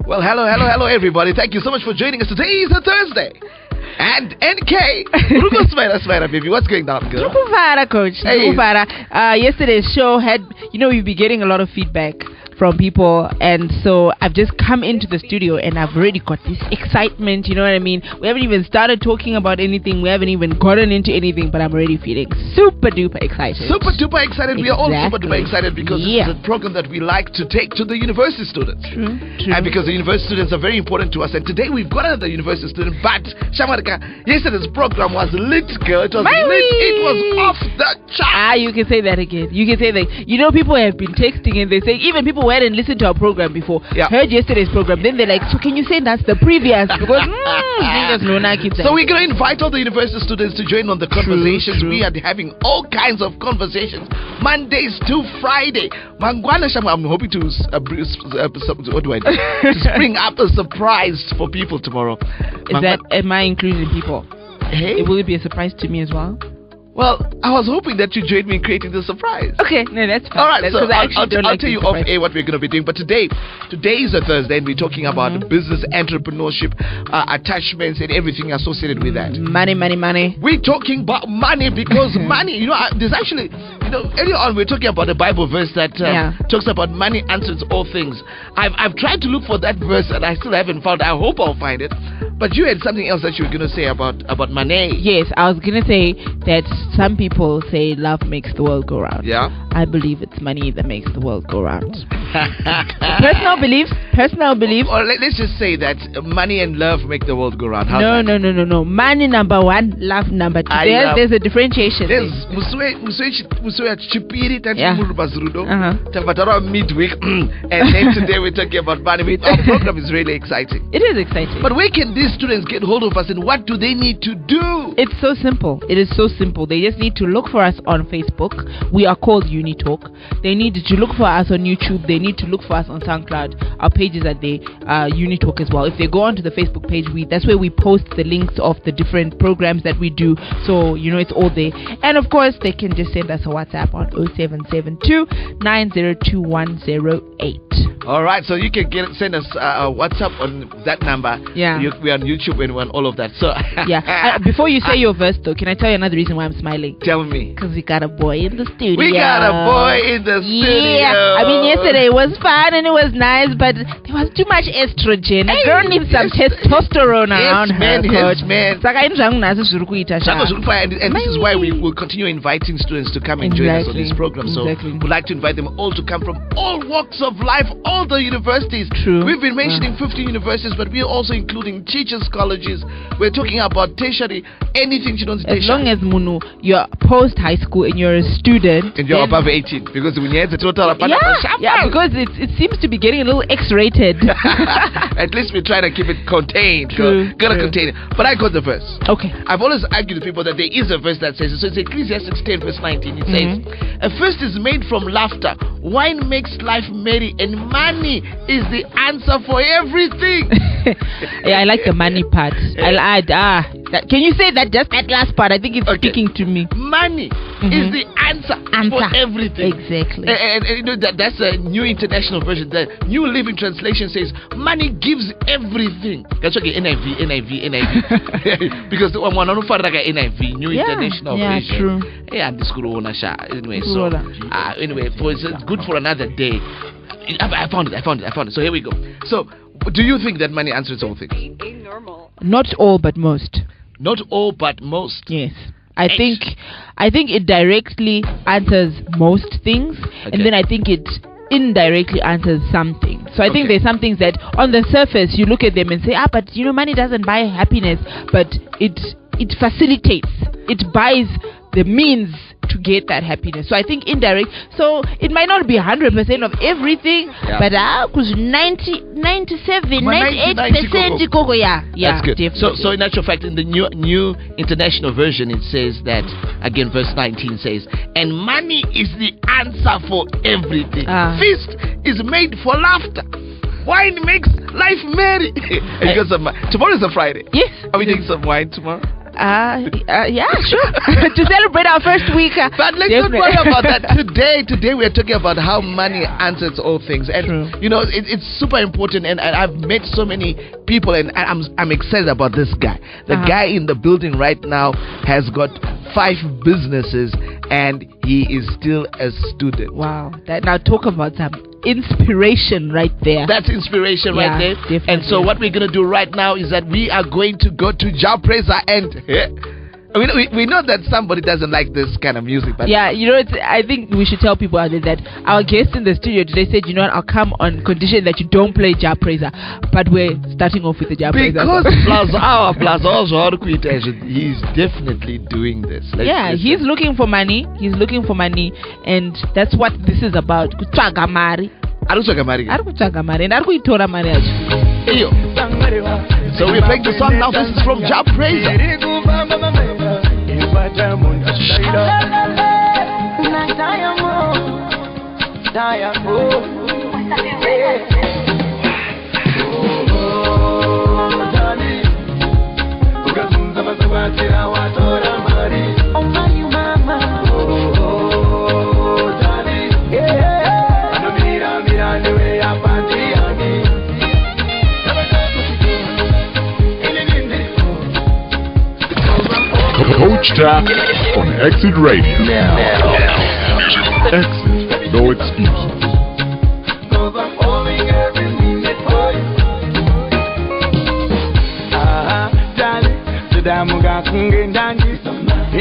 Well, hello, everybody. Thank you so much for joining us. Today is a Thursday. And N-Kay, baby, what's going on, girl? Coach. Hey. Yesterday's show had, you've been getting a lot of feedback from people, and so I've just come into the studio and I've already got this excitement, you know what I mean? We haven't even started talking about anything, we haven't even gotten into anything, but I'm already feeling super duper excited. Super duper excited. Exactly. We are all super duper excited because it's a program that we like to take to the university students. True. And because the university students are very important to us, and today we've got another university student, but Shamarika, yesterday's program was lit, girl. It was lit. It was off the chart. You can say that again. You can say that. People have been texting and they say, even people who hadn't listened to our program before, heard yesterday's program, then they're like, so can you send us the previous? Because so we're going to invite all the university students to join on the conversations. True. We are having all kinds of conversations, Mondays to Friday. Mangwana Shama, I'm hoping to what do I do? To spring up a surprise for people tomorrow. Am I including people? Hey? Will it be a surprise to me as well? Well, I was hoping that you joined me in creating the surprise. Okay, no, that's fine. All right, so I'll like tell you off air what we're going to be doing. But today is a Thursday, and we're talking about business, entrepreneurship, attachments, and everything associated with that. Money. We're talking about money because money, there's actually, earlier on we're talking about a Bible verse that talks about money answers all things. I've tried to look for that verse, and I still haven't found it. I hope I'll find it. But you had something else that you were going to say about money. Yes, I was going to say that some people say love makes the world go round. Yeah. I believe it's money that makes the world go round. Personal beliefs. Or let's just say that money and love make the world go round. No. Money number one, love number two. There's a differentiation. There's midweek, and then today we're talking about money. Our program is really exciting. It is exciting. But where can these students get hold of us, and what do they need to do? It's so simple. It is so simple. They just need to look for us on Facebook. We are called UniTalk. They need to look for us on YouTube. They need to look for us on SoundCloud. Our pages are there, UniTalk as well. If they go onto the Facebook page, that's where we post the links of the different programs that we do. So, it's all there. And of course, they can just send us a WhatsApp on 0772 902108. All right, so you can send us a WhatsApp on that number. Yeah. We're on YouTube and we're on all of that. So before you say your verse, though, can I tell you another reason why I'm smiling? Tell me. Because we got a boy in the studio. studio. Yeah. I mean, yesterday was fun and it was nice, but there was too much estrogen. A girl needs some testosterone around her. Yes, man. And this is why we will continue inviting students to come and join us on this program. So we'd like to invite them all to come from all walks of life, all the universities. True. We've been mentioning 15 universities, but we're also including teachers' colleges. We're talking about tertiary, anything you don't say. As long as you're post high school and you're a student, and you're above 18, because when you have the total because it seems to be getting a little X-rated. At least we try to keep it contained. Gotta contain it. But I got the verse. Okay. I've always argued with people that there is a verse that says it. So it's Ecclesiastes 10 verse 19. It says, a feast is made from laughter, wine makes life merry, and money is the answer for everything. I like the money part. I'll add can you say that, just that last part? I think it's speaking to me. Money is the answer for everything. Exactly. And that's a New International Version. The New Living Translation says money gives everything. That's okay. NIV. Because one NIV, New International Version. Yeah, true. Anyway, so anyway, it's good for another day. I found it. So here we go. So, do you think that money answers all things? Not all, but most. Not all, but most. Yes. I think it directly answers most things, and then I think it indirectly answers some things. So I think there's some things that on the surface you look at them and say, but money doesn't buy happiness, but it facilitates. It buys the means to get that happiness. So I think indirect. So it might not be 100% of everything, but 97, 98%. That's good. So in actual fact, in the new International Version, it says that again, verse 19 says, and money is the answer for everything. Feast is made for laughter. Wine makes life merry. Because tomorrow is a Friday. Yes. Are we doing some wine tomorrow? Yeah, sure. To celebrate our first week. But let's not worry about that. Today we are talking about how money answers all things, and you know it's super important. And I've met so many people, and I'm excited about this guy. The guy in the building right now has got 5 businesses, and he is still a student. Wow! Now talk about some inspiration right there. That's inspiration right there. Definitely. And so what we're going to do right now is that we are going to go to Jah Praiser, and we know that somebody doesn't like this kind of music, but yeah, you know, I think we should tell people out there that our guest in the studio today said, you know what, I'll come on condition that you don't play Jah Praiser, but we're starting off with the Jah Praiser. Because plus also he's definitely doing this. He's looking for money. And that's what this is about. Kutsvaga mari. So we're playing the song now. This is from Jah Praiser. Coach Taf on Exit Radio. Exit, no excuses.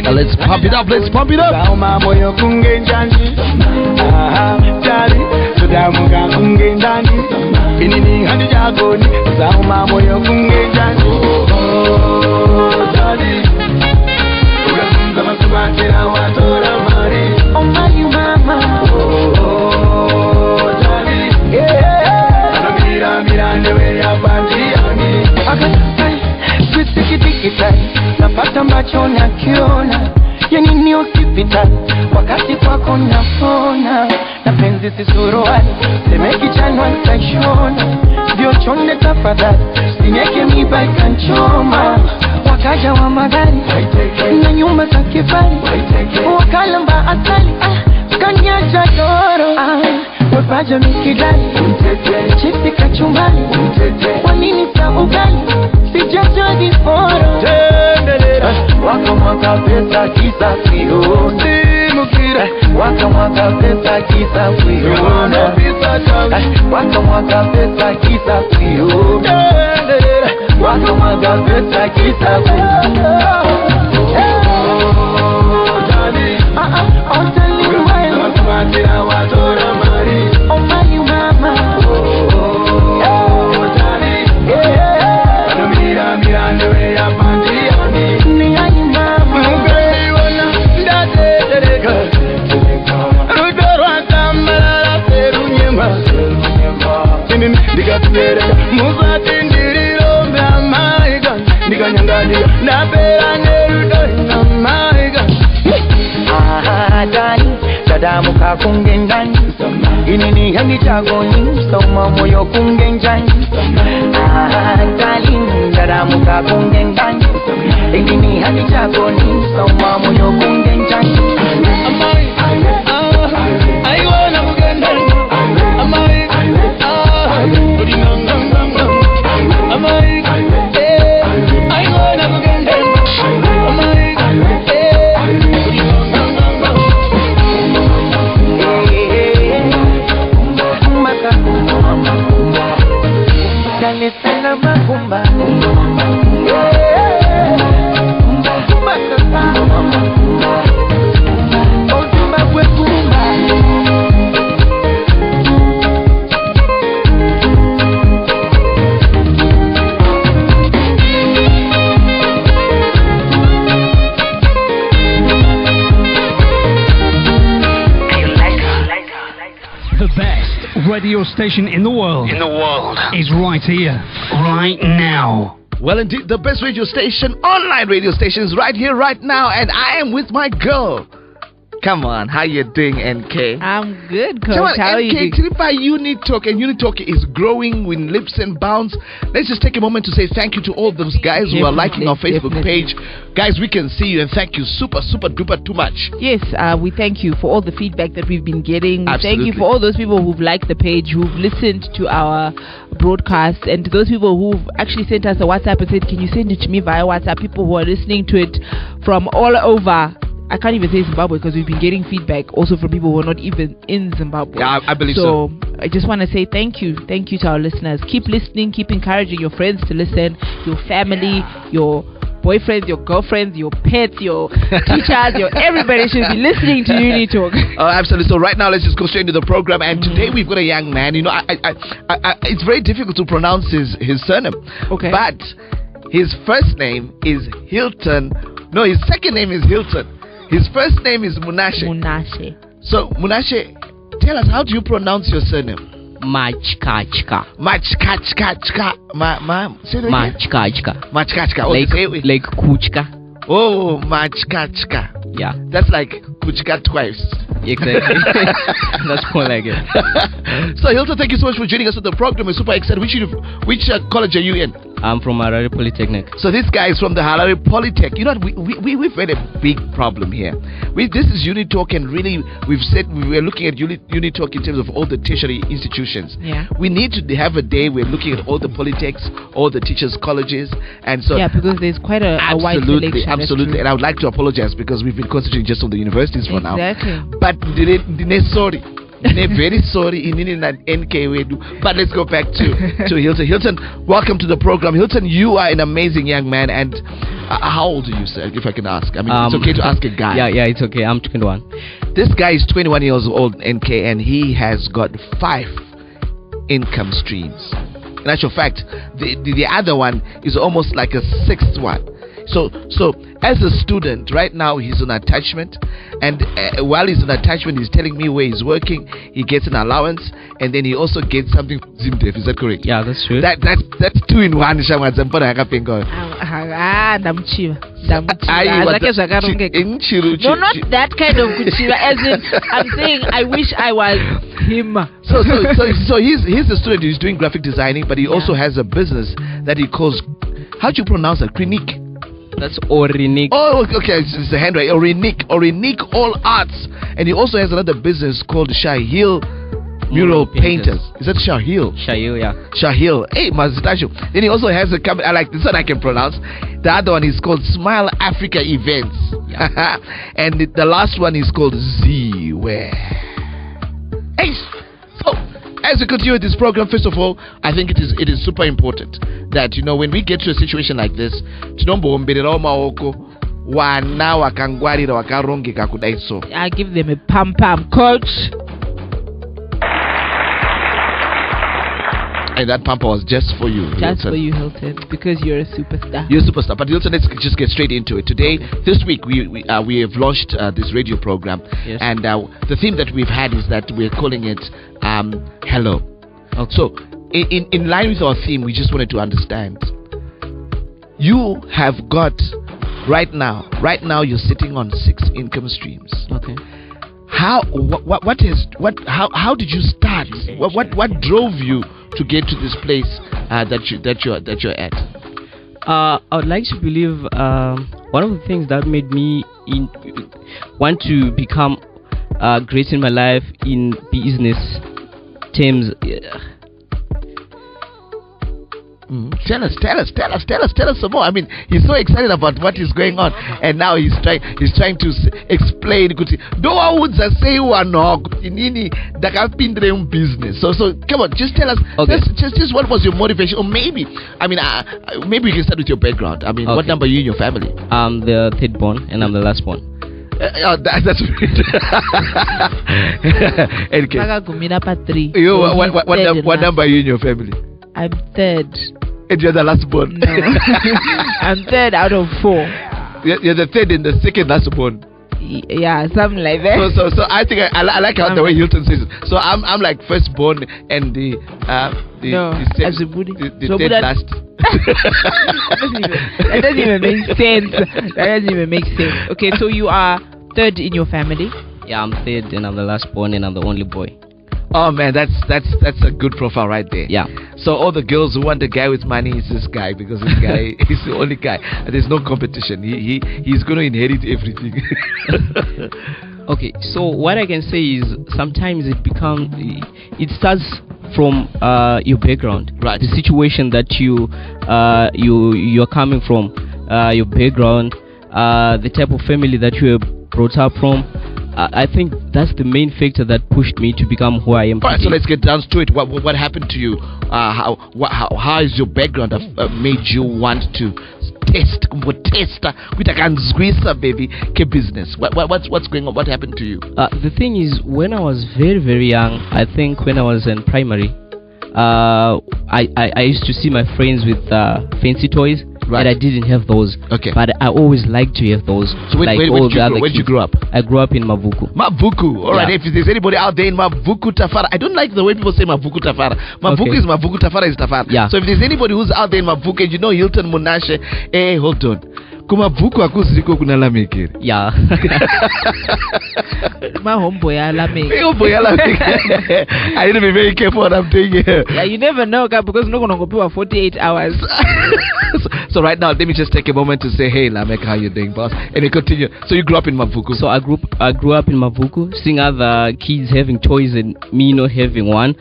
Let's pump it up. Napata ambacho nakiona, yani ni hospitali wakati kwako napona, na penzi si suruali, semeki chanwa nitashona, ndio chonde tafadhali, sinyeke miba ikanchoma, wakaja wa magari, na nyumba za kifari, wakalamba asali, kanyaja doro, webaja mikidali, chipsi kachumbali, wanini sa ugali, sijaja diforo, wakamwaga pesa kisa kione, wakamwaga pesa kisa kione, wakamwaga pesa kisa kione, wakamwaga pesa kisa Muka kungendani inini hani chagoni soma moyo kungenjani darling dada muka kungendani inini hani chagoni soma moyo kungenjani I wanna kungendani radio station in the world is right here, right now. Well, indeed, the best radio station, online radio station, is right here, right now, and I am with my girl. Come on, how you doing, N-Kay? I'm good, Coach. How are you? N-Kay, by UniTalk, and UniTalk is growing with leaps and bounds. Let's just take a moment to say thank you to all those guys who are liking our Facebook page. Guys, we can see you, and thank you super duper too much. Yes, we thank you for all the feedback that we've been getting. We Absolutely. thank you for all those people who've liked the page, who've listened to our broadcast, and to those people who've actually sent us a WhatsApp and said, can you send it to me via WhatsApp? People who are listening to it from all over. I can't even say Zimbabwe because we've been getting feedback also from people who are not even in Zimbabwe. Yeah, I believe so. So I just want to say thank you to our listeners. Keep listening, keep encouraging your friends to listen, your family, your boyfriends, your girlfriends, your pets, your teachers, everybody should be listening to UniTalk. Oh, absolutely. So right now, let's just go straight into the program. And today we've got a young man. You know, it's very difficult to pronounce his surname. Okay. But his first name is Hilton. No, his second name is Hilton. His first name is Munashe. So, Munashe, tell us, how do you pronounce your surname? Machkachka. Say that again? Machkachka. Oh, like kuchka. Oh, Machkachka. Yeah. That's like kuchka twice. Exactly. That's more like it. So, Hilton, thank you so much for joining us on the program. We're super excited. Which college are you in? I'm from Harare Polytechnic. So this guy is from the Harare Polytech. You know what? We've had a big problem here. This is UniTalk, and really we've said we're looking at UniTalk in terms of all the tertiary institutions. Yeah. We need to have a day we're looking at all the polytechs, all the teachers' colleges, and so yeah, because there's quite a wide selection. Absolutely. And I would like to apologize because we've been concentrating just on the universities for now. Exactly. But sorry. Very sorry, N-Kay. But let's go back to Hilton. Hilton, welcome to the program. Hilton, you are an amazing young man. And how old are you, sir, if I can ask? I mean, it's okay to ask a guy. Yeah, it's okay. I'm 21. This guy is 21 years old, N-Kay, and he has got 5 income streams. In actual fact, the other one is almost like a 6th one. So as a student, right now he's on attachment, and while he's on attachment, he's telling me where he's working. He gets an allowance, and then he also gets something from Zimdef. Is that correct? Yeah, that's true. That's 2 in 1. No, not that kind of kuchiva. As in, I'm saying, I wish I was him. So he's a student. He's doing graphic designing, but he also has a business that he calls, how do you pronounce it? Clinique. That's Orinik. Oh, okay, it's the handwriting. Orinik All Arts. And he also has another business called Shahil Mural Painters. Is that Shahil? Shahil, yeah. Shahil. Hey, Mazitashu. Then he also has a company, I like this one I can pronounce. The other one is called Smile Africa Events. Yeah. And the last one is called Z-Ware. Hey, so as we continue with this program, first of all, I think it is super important that, you know, when we get to a situation like this, I give them a pam, coach. And that pamper was just for you, Just for you, Hilton, because you're a superstar. You're a superstar. But Hilton, let's just get straight into it. Today, this week, we have launched this radio program. Yes. And the theme that we've had is that we're calling it Hello. Okay. So, in line with our theme, we just wanted to understand. You have got, right now, you're sitting on 6 income streams. Okay. How did you start? What drove you to get to this place that you're at? I would like to believe one of the things that made me want to become great in my life in business terms. Tell us some more. I mean, he's so excited about what is going on, and now he's trying to explain. No one would say business. So come on, just tell us. Okay. Just what was your motivation, or maybe we can start with your background. I mean, okay. What number are you in your family? I'm the 3rd born, and I'm the last born. That's great. What number are you in your family? I'm 3rd. And you're the last born? No. I'm 3rd out of 4. You're the 3rd and the 2nd last born? Yeah, something like that. So I think I like how the way Hilton says it. So I'm like first born and the third last. That doesn't even make sense. Okay, so you are third in your family? Yeah, I'm third, and I'm the last born, and I'm the only boy. Oh man, that's a good profile right there. Yeah. So all the girls who want a guy with money is this guy, because this guy is the only guy. There's no competition. He's going to inherit everything. Okay, so what I can say is sometimes it starts from your background, right? The situation that you're coming from, your background, the type of family that you were brought up from. I think that's the main factor that pushed me to become who I am today. Alright, so let's get down to it. What happened to you? How is your background made you want to test baby business? What's going on? What happened to you? The thing is, when I was very, very young, I think when I was in primary, I used to see my friends with fancy toys. Right. And I didn't have those. Okay. But I always liked to have those. So where did you grow up? I grew up in Mavuku. Mavuku. Alright, if there's anybody out there in Mavuku Tafara, I don't like the way people say Mavuku Tafara. Mavuku is Mavuku, Tafara is Tafara. Yeah. So if there's anybody who's out there in Mavuku and you know Hilton Munashe, hold on. Kumavuku akusiriko kuna lamekere. Yeah. My homeboy alameke. I need to be very careful what I'm doing here. Yeah, you never know, because no gonna go 48 hours. So right now, let me just take a moment to say, hey, Lamek, how you doing, boss? And we continue. So you grew up in Mavuku. So I grew up in Mavuku, seeing other kids having toys and me not having one.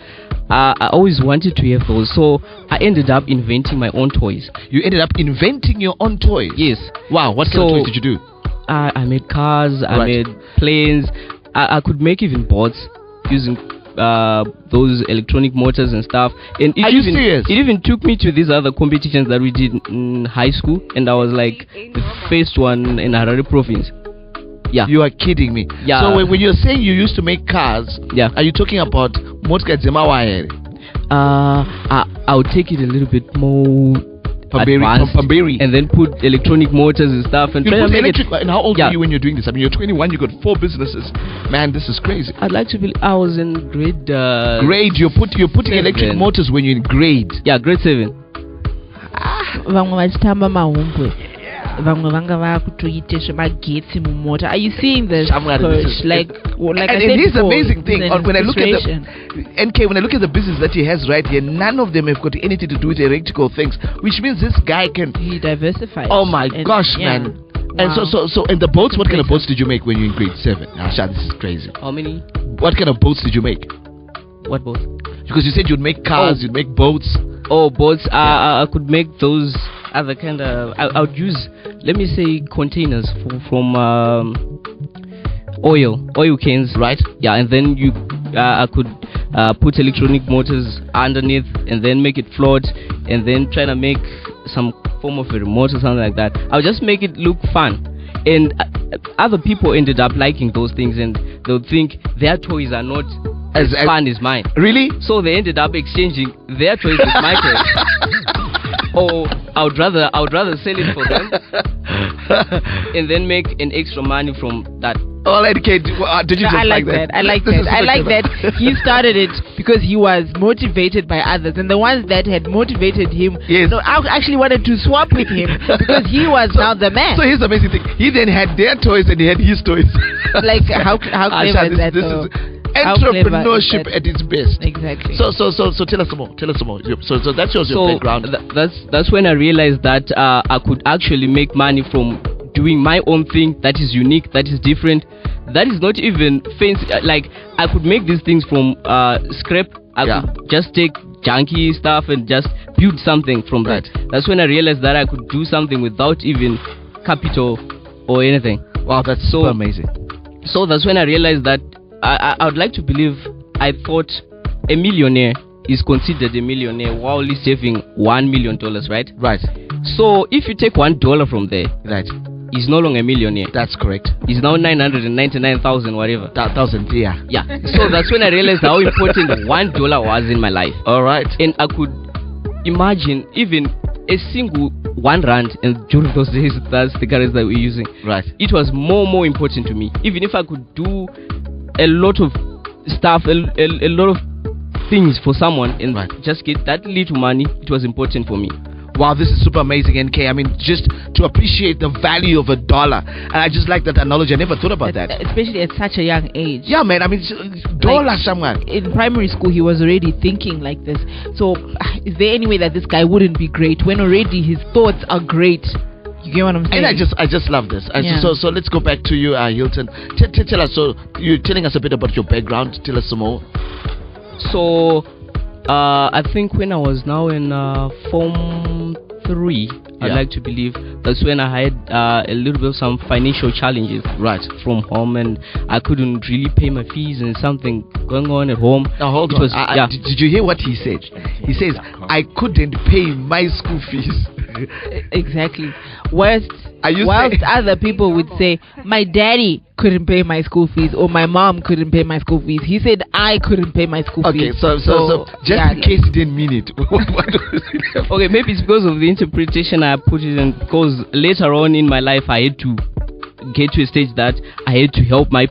I always wanted to have those, so I ended up inventing my own toys. You ended up inventing your own toys? Yes. Wow, what kind of toys did you do? I made cars, I made planes. I could make even boats using those electronic motors and stuff. And serious? It even took me to these other competitions that we did in high school, and I was like the first one in Harare province. Yeah. You are kidding me. Yeah. So when you're saying you used to make cars, yeah, are you talking about motka Zemawaere? I'll take it a little bit more advanced, and then put electronic motors and stuff and try to make electric. And how old were you when you're doing this? I mean, you're 21. You got 4 businesses. Man, this is crazy. I'd like to believe I was in grade. Grade. You're putting 7. Electric motors when you're in grade. Yeah, grade 7. Are you seeing this, Coach? Like I said here's the before, amazing thing. When I look at the N-Kay, when I look at the business that he has right here, none of them have got anything to do with electrical things, which means this guy can diversify. Oh my gosh, man! And so, and the boats. What kind of boats did you make when you were in grade 7? Asha, this is crazy. How many? What kind of boats did you make? What boats? Because you said you'd make cars, you'd make boats. Oh, boats. I could make those other kind of. I would use, let me say, containers from oil cans. Right. Yeah, and then I could put electronic motors underneath, and then make it float, and then try to make some form of a remote or something like that. I'll just make it look fun, and other people ended up liking those things, and they'll think their toys are not as fun as mine. Really? So they ended up exchanging their toys with my toys. Or I would rather sell it for them and then make an extra money from that. Oh, N-Kay, did you just like that? I like that. He started it because he was motivated by others, and the ones that had motivated him, actually wanted to swap with him because he was now the man. So here's the amazing thing: he then had their toys and he had his toys. Like how clever is that? This is entrepreneurship at its best. Exactly. So tell us some more. So that's your background. That's when I realized that I could actually make money from doing my own thing that is unique, that is different, that is not even fancy. Like I could make these things from scrap. I could just take junky stuff and just build something from that. That's when I realized that I could do something without even capital or anything. Wow, that's so amazing. So that's when I realized that I would like to believe, I thought a millionaire is considered a millionaire while he's saving $1 million, right? Right. So if you take $1 from there, right, he's no longer a millionaire. That's correct. He's now 999,000 whatever. 1,000, yeah. Yeah. So that's when I realized how important $1 was in my life. All right. And I could imagine even a single R1, and during those days, that's the currency that we're using. Right. It was more important to me. Even if I could do a lot of stuff, a lot of things for someone, and just get that little money, it was important for me. Wow, this is super amazing, N-Kay. I mean, just to appreciate the value of a dollar. And I just like that analogy. I never thought about that. Especially at such a young age. Yeah, man. I mean, dollar someone. In primary school, he was already thinking like this. So, is there any way that this guy wouldn't be great when already his thoughts are great? You get what I'm saying? And I just love this. So let's go back to you, Hilton. Tell us. So you're telling us a bit about your background. Tell us some more. So, I think when I was now in Form 3, I'd like to believe that's when I had a little bit of some financial challenges from home, and I couldn't really pay my fees and something going on at home. Now hold on. Did you hear what he said? He says, I couldn't pay my school fees. Exactly. Whilst other people would say, my daddy couldn't pay my school fees, or my mom couldn't pay my school fees. He said I couldn't pay my school fees. Okay, so just in case he didn't mean it. Okay, maybe it's because of the interpretation I put it in, because later on in my life I had to get to a stage that I had to help my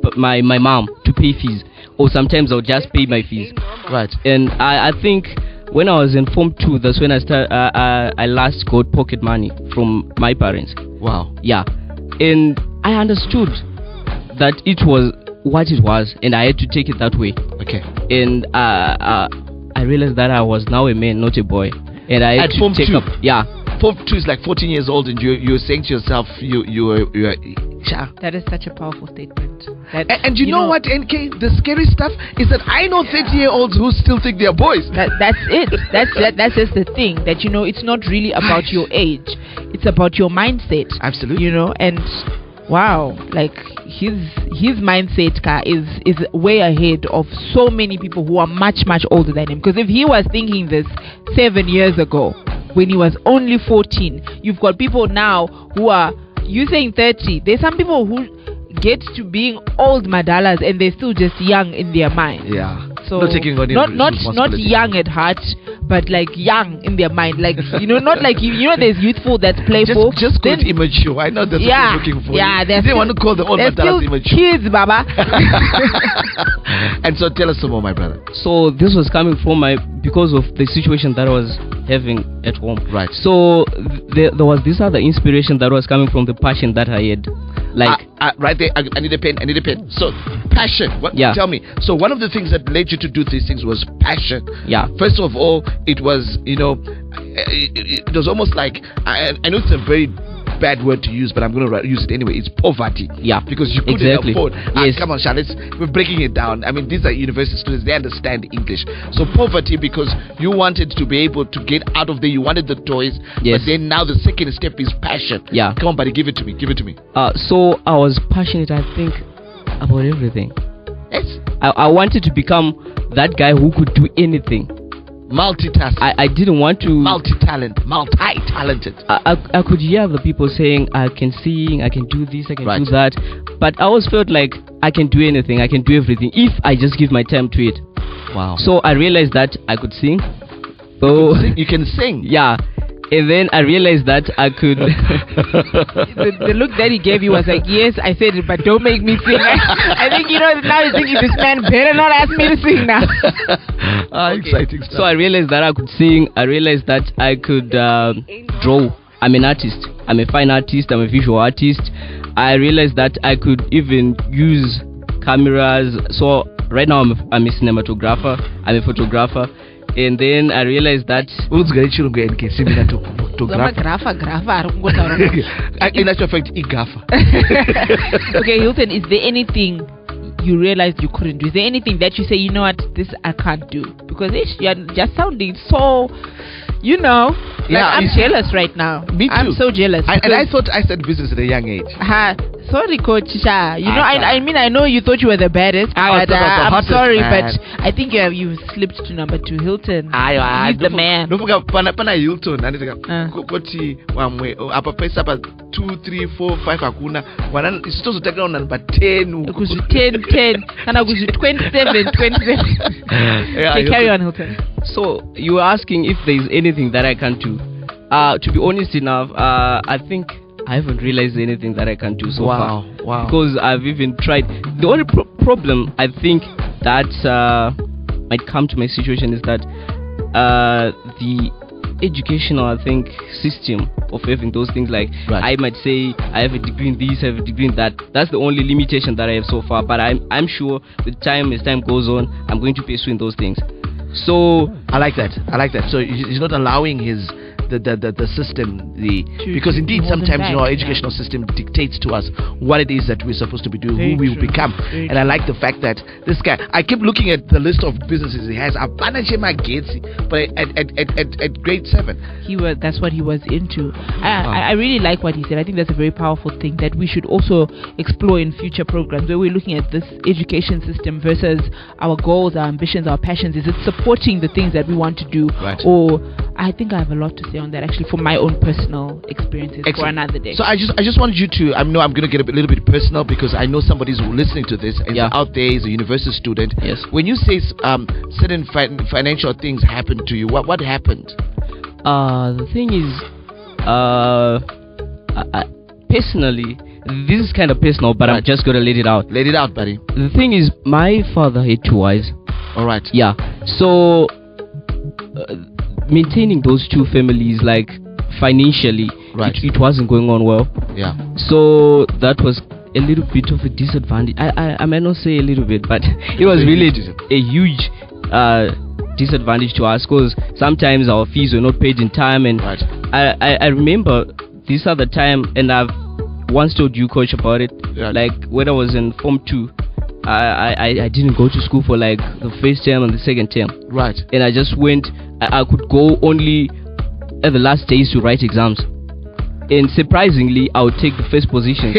mom to pay fees, or sometimes I'll just pay my fees. Right. And I think when I was in Form 2, that's when I last got pocket money from my parents. Wow. Yeah. And I understood that it was what it was, and I had to take it that way. Okay. And I realized that I was now a man, not a boy. And I had at Form 2. Yeah. Form 2 is like 14 years old, and you're saying to yourself, you're that is such a powerful statement. And you know what, N-Kay? The scary stuff is that I know 30-year-olds who still think they're boys. That's it. That's just the thing, that it's not really about your age. It's about your mindset. Absolutely. And wow, like his mindset is way ahead of so many people who are much older than him. Because if he was thinking this 7 years ago, when he was only 14, you've got people now who are, you saying 30. There's some people who get to being old madalas and they're still just young in their mind. Yeah. So not taking on not young at heart, but like young in their mind. Like not like there's youthful that's playful. Just call it immature. I know that's what you're looking for. Yeah, they want to call the old madalas immature. Kids, Baba. And so tell us some more, my brother. So this was coming from because of the situation that I was having at home. Right. So there was this other inspiration that was coming from the passion that I had. Like right there, I need a pen. So passion. Tell me. So one of the things that led you to do these things was passion. Yeah. First of all, it was it was almost like I know it's a very bad word to use, but I'm going to use it anyway. It's poverty. Yeah. Because you couldn't afford. Yes. Come on, Charlotte. We're breaking it down. I mean, these are university students. They understand English. So poverty, because you wanted to be able to get out of there. You wanted the toys. Yes. But then now the second step is passion. Yeah. Come on, buddy. Give it to me. So I was passionate, I think, about everything. Yes. I wanted to become that guy who could do anything. Multitask. I didn't want to multi-talented. I could hear the people saying I can sing, I can do this, I can do that, but I always felt like I can do anything, I can do everything if I just give my time to it. Wow. So I realized that I could sing. So you can sing. Yeah. And then I realized that I could. the look that he gave you was like, yes, I said it, but don't make me sing. I think now he's thinking, this man better not ask me to sing now. Exciting stuff. So I realized that I could sing. I realized that I could draw. I'm an artist. I'm a fine artist. I'm a visual artist. I realized that I could even use cameras. So right now I'm a cinematographer. I'm a photographer. And then I realized that in actual fact, okay, Hilton, is there anything you realized you couldn't do? Is there anything that you say, you know what, this I can't do? Because you're just sounding so, I'm jealous right now. Me too. I'm so jealous. And I thought I started business at a young age. Sorry, Coach Sha. I know you thought you were the baddest. But, I'm sorry, but I think you slipped to number 2, Hilton. He's the man. Don't forget, pana Hilton. Koti wamwe. Apa pesa pa 2, 3, 4, 5 hakuna. Wana isitozo take on number 10. Kuzi 10. Kana kuzi 27. Okay, carry on, Hilton. So you were asking if there is anything that I can do. To be honest enough, I think I haven't realized anything that I can do so far. Wow. Because I've even tried. The only problem I think that might come to my situation is that educational, I think, system of having those things. Like I might say I have a degree in this, I have a degree in that. That's the only limitation that I have so far. But I'm sure with time, as time goes on, I'm going to pursue in those things. So I like that. So he's not allowing the system because indeed sometimes our educational system dictates to us what it is that we're supposed to be doing, who we will become. And I like the fact that this guy, I keep looking at the list of businesses he has, but at grade 7 that's what he was into. I really like what he said. I think that's a very powerful thing that we should also explore in future programs where we're looking at this education system versus our goals, our ambitions, our passions. Is it supporting the things that we want to do? Or I think I have a lot to say on that actually for my own personal experiences. For another day. So I just wanted you to, I know I'm going to get a little bit personal because I know somebody's listening to this and out there is a university student. Yes. When you say certain financial things happened to you, what happened? The thing is, personally, this is kind of personal, but I'm just gonna let it out. Let it out, buddy. The thing is, my father had 2 wives. All right. Yeah. So maintaining those 2 families, like financially, it wasn't going on well. Yeah. So that was a little bit of a disadvantage. I might not say a little bit, but it was really a huge disadvantage to us because sometimes our fees were not paid in time. And I remember this other time, and I've once told you, Coach, about it. Like when I was in Form 2, I didn't go to school for like the first term and the second term. Right. And I just went. I could go only at the last days to write exams. And surprisingly, I would take the first position.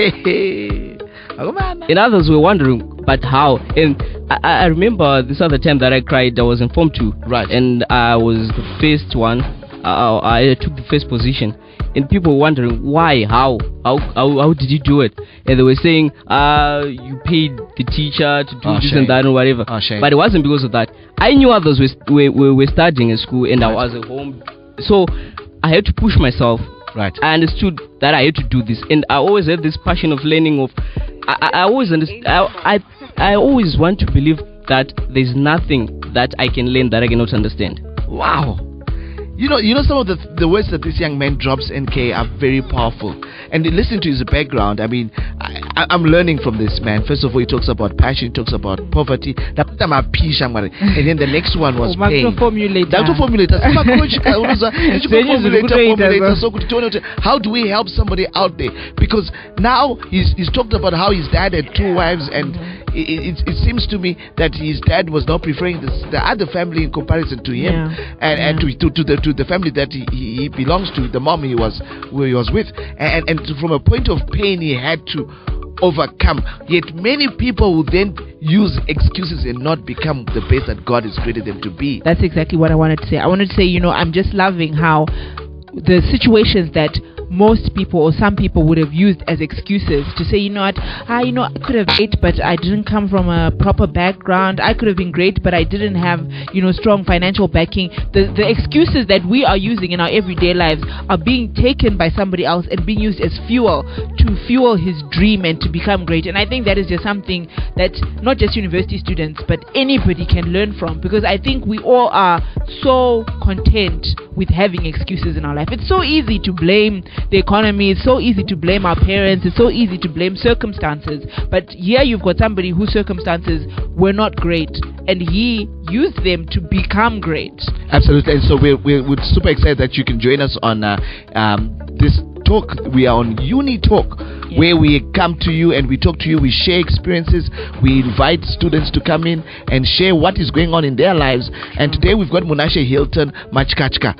And others were wondering, but how? And I remember this other time that I cried, I was in Form 2. Right. And I was the first one. I took the first position. And people were wondering, why? How did you do it? And they were saying, you paid the teacher to do this and that and whatever. But it wasn't because of that. I knew others were studying in school and I was at home. So I had to push myself. Right. I understood that I had to do this. And I always had this passion of learning. I always want to believe that there's nothing that I can learn that I cannot understand. Wow. You know, some of the words that this young man drops, N-Kay, are very powerful. And listening to his background, I mean, I'm learning from this man. First of all, he talks about passion, he talks about poverty. And then the next one was pain. How do we help somebody out there? Because now he's talked about how his dad had 2 wives, and it seems to me that his dad was not preferring the other family in comparison to him, and to the family that he belongs to, the mom he was with, and from a point of pain he had to overcome. Yet many people will then use excuses and not become the best that God has created them to be. That's exactly what I wanted to say. I wanted to say, I'm just loving how the situations that most people or some people would have used as excuses to say, I could have great, but I didn't come from a proper background. I could have been great, but I didn't have, strong financial backing. The excuses that we are using in our everyday lives are being taken by somebody else and being used as fuel to fuel his dream and to become great. And I think that is just something that not just university students, but anybody can learn from, because I think we all are so content with having excuses in our life. It's so easy to blame the economy, it's so easy to blame our parents, it's so easy to blame circumstances, but here you've got somebody whose circumstances were not great and he used them to become great. Absolutely. And so we're super excited that you can join us on this talk. We are on UniTalk, where we come to you and we talk to you, we share experiences, we invite students to come in and share what is going on in their lives. And today we've got Munashe Hilton Machkachka.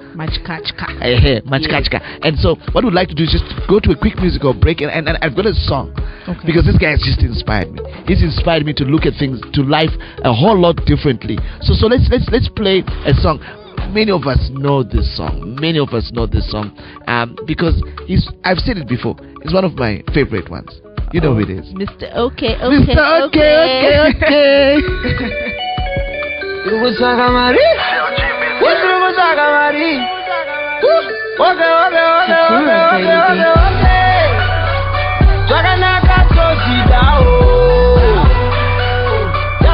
And so what we'd like to do is just go to a quick musical break, and I've got a song, because this guy has just inspired me. He's inspired me to look at things, to life a whole lot differently. So let's play a song. Many of us know this song. Because I've said it before. It's one of my favorite ones. You know who it is. Mr. Okay. That's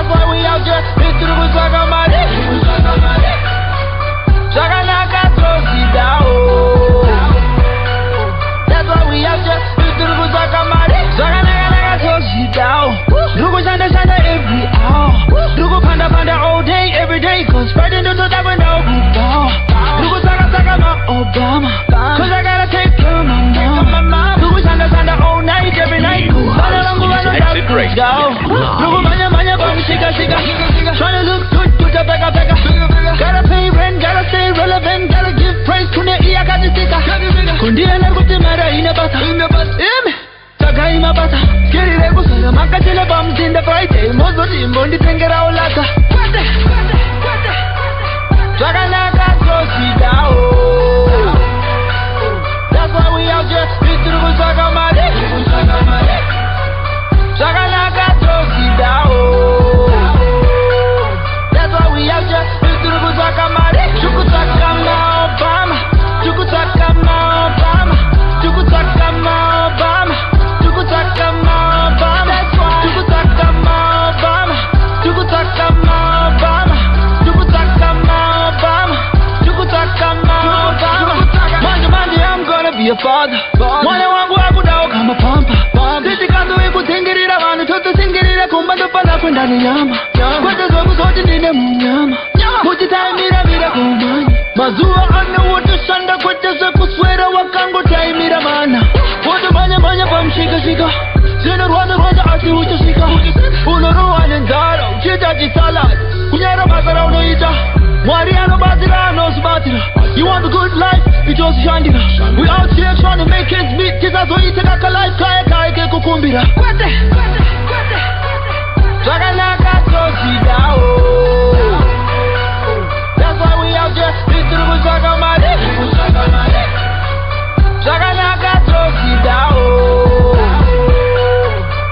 why we out just Spreading the truth that we know. You go saka my Obama. Cause I gotta take care of my mama. You go sanda all night, every night. Exit Radio. Trying to look good, gotta pay rent, gotta stay relevant, gotta give praise to the ear, got the sticker. Kundia na kutimara ina bata. Taka ima bata. Skiri rego sala makachela bums in the Friday. Mozo timbo ndi tengera olata. Taka naka tosida oh. That's why we out here. Bitru kusaka mare. Taka naka tosida oh. That's why we out here. Bitru kusaka mare. Chukutaka ma Obama. Chukutaka ma Obama. Chukutaka ma Obama. Chukutaka ma Obama. That's why. Chukutaka ma Obama. Chukutaka ma Obama. Chukutaka ma Obama. Chukutaka ma Obama. Manje I'm gonna be a father. Mwana wangu akudao kama pampa. Sisi kandu ikutingirira vanhu totosingira kumbando pana kwenda nyama. Kwete zoku zoti ndine munyama. Muchitaimira kumanya. Mazuwa ano wotoshanda kwete zekuswera wakango taimira mana. Woto manya pamshika. Zino rwanda asi uchashika. Unoruwa nenzara uchita chisalad. Kunyera mazara unoita. Mwari anobatira anosibatira. You want a good life, you just shandira. We out here trying to make ends meet. Kisa zoite kaka life kaya ke kukumbira. Kwete. Zaganaka tosida oh. That's why we out here. Bitru kusaka mare. Zaganaka tosida oh.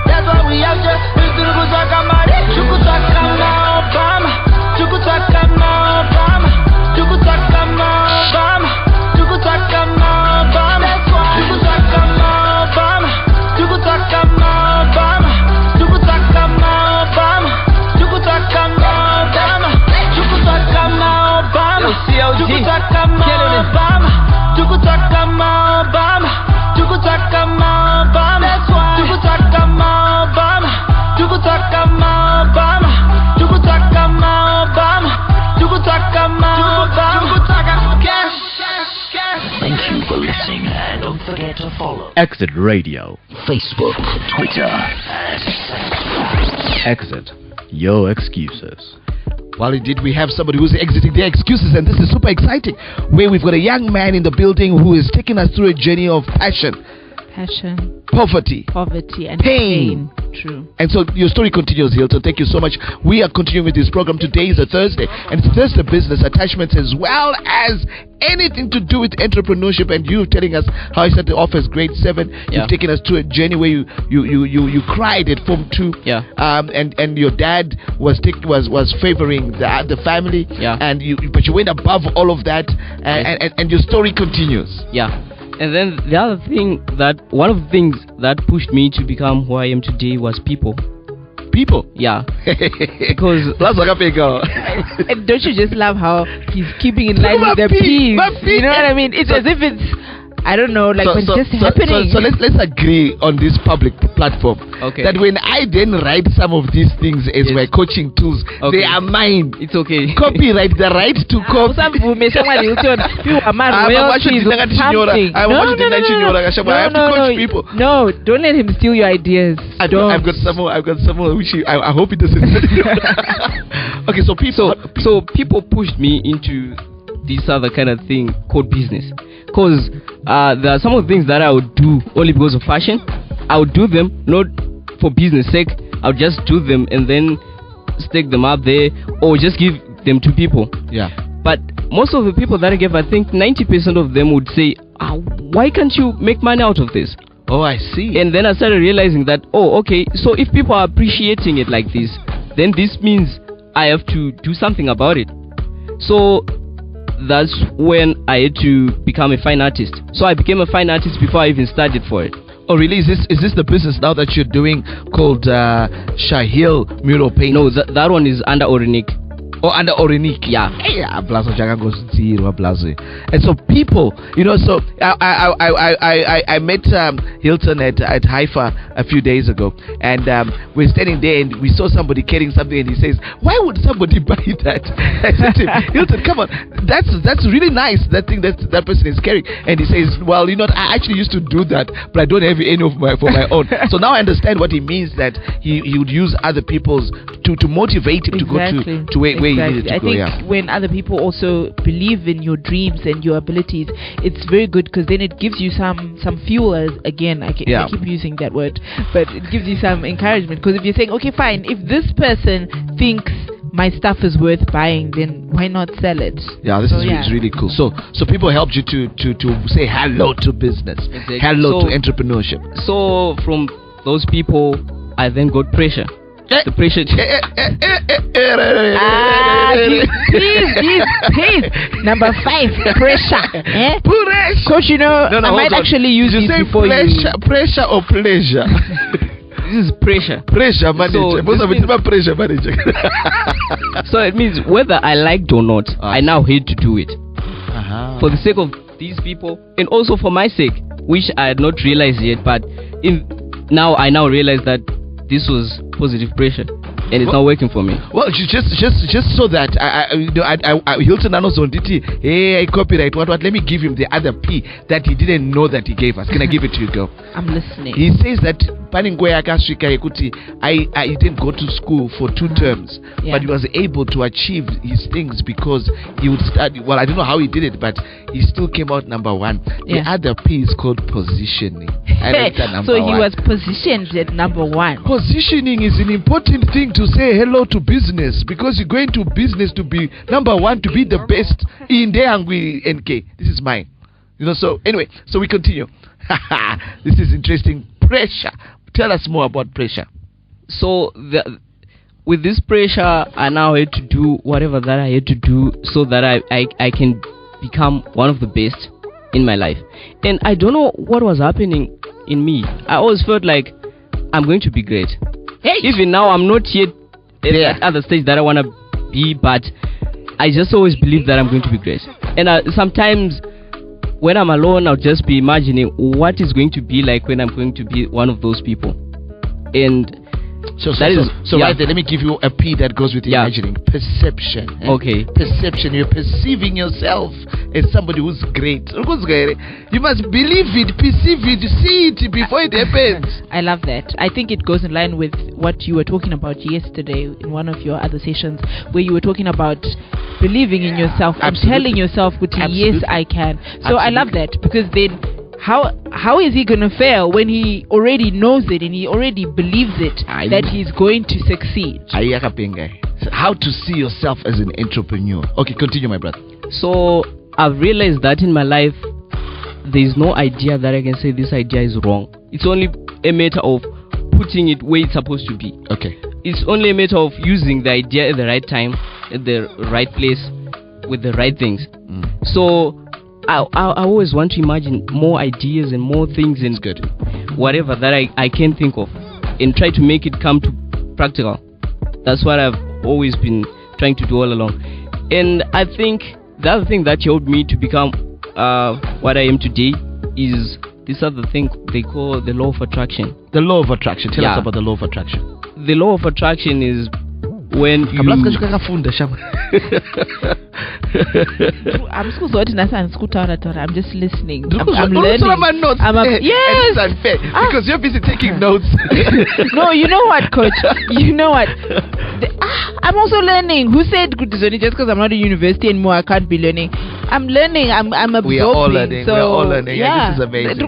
That's why we out here. Bitru kusaka mare. Chukutaka ma Obama. Chukutaka ma Obama. Chukutaka ma Obama. Chukutaka ma Obama. Chukutaka ma Obama. Chukutaka ma Obama. Chukutaka ma Obama. Chukutaka ma Obama. Chukutaka ma Obama. Chukutaka ma Obama. Chukutaka ma Obama. Chukutaka ma Obama. Chukutaka ma Obama. Chukutaka ma Obama. Chukutaka ma Obama. Chukutaka ma Obama. Thank you for listening, and don't forget to follow Exit Radio. Facebook, Twitter, and Exit your excuses. Well, indeed, we have somebody who's exiting their excuses, and this is super exciting. Where we've got a young man in the building who is taking us through a journey of passion, poverty, and pain. True. And so your story continues, Hilton. Thank you so much. We are continuing with this program. Today is a Thursday, and it's Thursday business attachments as well as anything to do with entrepreneurship. And you telling us how you started off as grade 7. Yeah. You've taken us to a journey where you cried at Form 2. Yeah. And your dad was favoring the family. Yeah. But you went above all of that, and your story continues. Yeah. And then the other thing one of the things that pushed me to become who I am today was people. People? Yeah. Because and don't you just love how he's keeping in line with the peace? You know what I mean? It's as if it's, I don't know, like when it's just happening. So let's agree on this public platform. Okay. That when I then write some of these things as my coaching tools, they are mine. It's okay. Copyright, the right to copy. I have to coach people. No, don't let him steal your ideas. I've got some more which I hope it doesn't. Okay, so people pushed me into this other kind of thing called business. Because there are some of the things that I would do only because of passion. I would do them not for business sake. I would just do them and then stick them up there or just give them to people. Yeah. But most of the people that I gave, I think 90% of them would say, why can't you make money out of this? Oh, I see. And then I started realizing that, okay, so if people are appreciating it like this, then this means I have to do something about it. So that's when I had to become a fine artist. So I became a fine artist before I even studied for it. Oh, really? Is this the business now that you're doing called Shahil Mural Paint? No, that one is under Orinik. Or under Orenik. Yeah. And so people, so I met Hilton at Haifa a few days ago, and we're standing there and we saw somebody carrying something, and he says, why would somebody buy that? I said to him, Hilton, come on, that's really nice, that thing that person is carrying. And he says, well, I actually used to do that, but I don't have any for my own. So now I understand what he means, that he would use other people's to motivate him to go to where he needed to go. I think when other people also believe in your dreams and your abilities, it's very good, because then it gives you some fuel. I keep using that word, but it gives you some encouragement, because if you're saying, okay, fine, if this person thinks my stuff is worth buying, then why not sell it? Yeah, this is really cool. So people helped you to say hello to business, hello to entrepreneurship. So from those people, I then got pressure. The pressure. Please. Number 5, pressure. Coach, I might actually use this before pressure or pleasure. This is pressure. Pressure manager. Pressure manager. So it means whether I liked or not, I now hate to do it. For the sake of these people, and also for my sake, which I had not realized yet, but now I realize that this was positive pressure, and it's not working for me. Well, just so that Hilton knows on DT. Hey, copyright. What? Let me give him the other P that he didn't know that he gave us. Can I give it to you, girl? I'm listening. He says that I didn't go to school for 2 terms, but he was able to achieve his things because he would study. Well, I don't know how he did it, but he still came out number 1. The other P is called positioning. So he was positioned at number 1. Positioning is an important thing to say hello to business, because you're going to business to be number 1, to be the best in there. N-Kay, this is mine. So anyway, so we continue. This is interesting. Pressure. Tell us more about pressure. So with this pressure, I now had to do whatever that I had to do so that I can become one of the best in my life. And I don't know what was happening in me. I always felt like I'm going to be great. Even now, I'm not yet at that other stage that I want to be, but I just always believe that I'm going to be great. And sometimes when I'm alone, I'll just be imagining what is going to be like when I'm going to be one of those people. And right there, let me give you a P that goes with imagining. Perception. Okay. Perception. You're perceiving yourself as somebody who's great. You must believe it, perceive it, see it before it happens. I love that. I think it goes in line with what you were talking about yesterday in one of your other sessions, where you were talking about believing in yourself and telling yourself, yes, I can. So I love that, because then how is he going to fail when he already knows it and he already believes it that he's going to succeed? So how to see yourself as an entrepreneur. Okay, continue, my brother. So I've realized that in my life, there's no idea that I can say this idea is wrong. It's only a matter of putting it where it's supposed to be. Okay. It's only a matter of using the idea at the right time, at the right place, with the right things. So I always want to imagine more ideas and more things and whatever that I can think of, and try to make it come to practical. That's what I've always been trying to do all along. And I think the other thing that helped me to become what I am today is this other thing they call the law of attraction. The law of attraction. Tell us about the law of attraction. The law of attraction is when you... I'm just listening. I'm learning. Yes. It's unfair because you're busy taking notes. No, you know what, Coach? You know what? I'm also learning. Who said just because I'm not at university anymore I can't be learning? I'm learning. I'm absorbing. We are all learning. So, we are all learning. Yeah. This is amazing. Okay,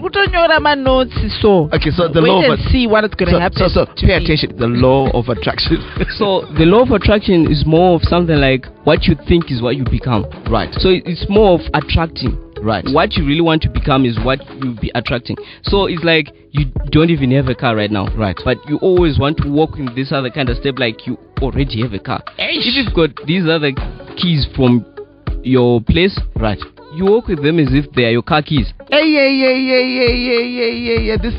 so the law of see what is going to happen. So pay attention. The law of attraction. So the law of attraction is more of something like what you think is what you become. Right. So it's more of attracting. Right. What you really want to become is what you'll be attracting. So it's like you don't even have a car right now. Right. But you always want to walk in this other kind of step like you already have a car. If you've got these other keys from your place, right, you walk with them as if they are your car keys. Yeah. This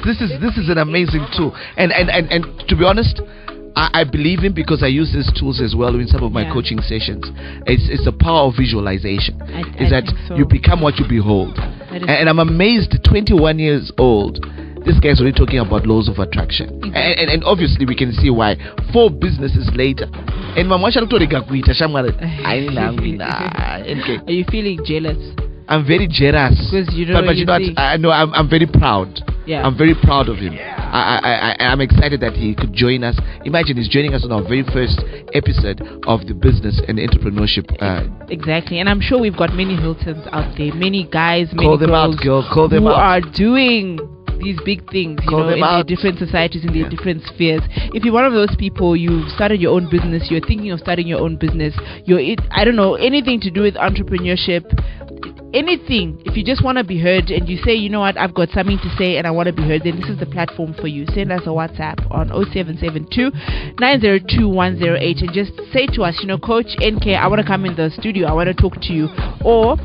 is an amazing tool. And to be honest, I believe him because I use these tools as well in some of my coaching sessions. It's the power of visualization. Is that you become what you behold. And I'm amazed, 21 years old, this guy's already talking about laws of attraction. And obviously we can see why 4 businesses later. And are you feeling jealous? I'm very jealous. Because you know, but you know what? I know I'm very proud. Yeah. I'm very proud of him. I'm excited that he could join us. Imagine he's joining us on our very first episode of the business and entrepreneurship. Exactly. And I'm sure we've got many Hiltons out there, many guys, many call them girls out, girl. Call them who out. are doing these big things, you know, in their different societies, in their different spheres. If you're one of those people, you've started your own business, you're thinking of starting your own business, I don't know, anything to do with entrepreneurship, anything. If you just want to be heard and you say, you know what, I've got something to say and I want to be heard, then this is the platform for you. Send us a WhatsApp on 0772 902 108 and just say to us, you know, Coach N-Kay, I want to come in the studio, I want to talk to you. Or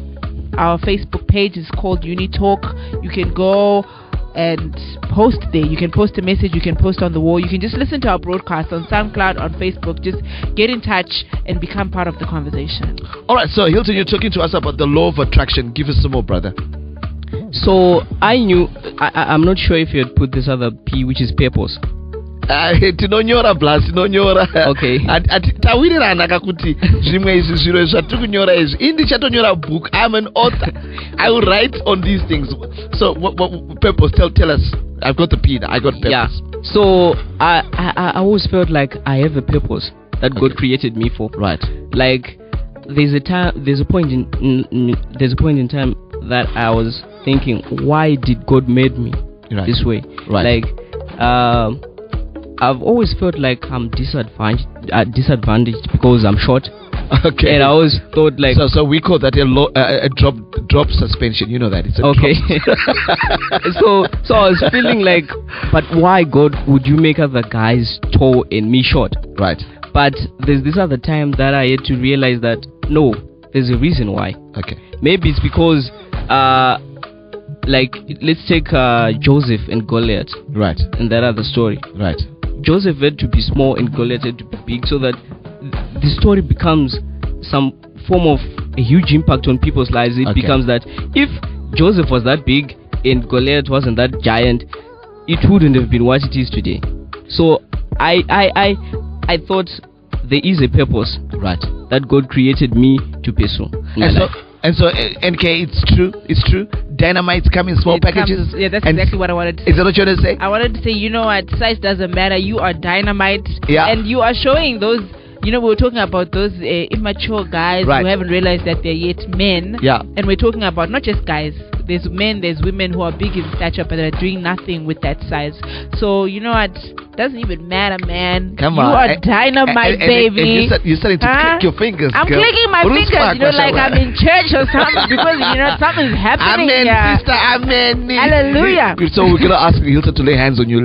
our Facebook page is called UniTalk. You can go and post there. You can post a message, you can post on the wall, you can just listen to our broadcast on SoundCloud, on Facebook. Just get in touch and become part of the conversation. Alright, so Hilton, you're talking to us about the law of attraction. Give us some more, brother. So I knew, I'm not sure if you had put this other P, which is purpose. Tinonyora plus tinonyora. Okay. Tawirirana kakuti zvimwe izvi zviro zvatiri kunyora izvi indi chatonyora book. I'm an author. I will write on these things. So what purpose? Tell us. I've got the P. I got purpose. Yeah. So I always felt like I have a purpose that God created me for. Right. Like there's a point in time that I was thinking, why did God made me this way? Right. Like I've always felt like I'm disadvantaged because I'm short. Okay. And I always thought like so we call that a drop suspension. You know that it's a okay. so I was feeling like, but why God would you make other guys tall and me short? Right. But there's this other time that I had to realize that no, there's a reason why. Okay. Maybe it's because like let's take Joseph and Goliath. Right. And that other story. Right. Joseph had to be small and Goliath had to be big, so that the story becomes some form of a huge impact on people's lives. It becomes that if Joseph was that big and Goliath wasn't that giant, it wouldn't have been what it is today. So I thought there is a purpose, right, that God created me to pursue. And so N-Kay, it's true. Dynamites come in small packages. That's exactly what I wanted to say. Is that what you want to say? I wanted to say, you know what, size doesn't matter. You are dynamite. Yeah. And you are showing those, you know, we were talking about those immature guys who haven't realized that they're yet men. Yeah. And we're talking about not just guys. There's men, there's women who are big in stature but are doing nothing with that size. So, you know what, doesn't even matter, man. Come on. You are dynamite, baby. And you're starting to click your fingers. I'm clicking my fingers, you know, like I'm in church or something, because, you know, something's happening. Amen, sister, amen. Hallelujah. So we're going to ask Hilton to lay hands on you.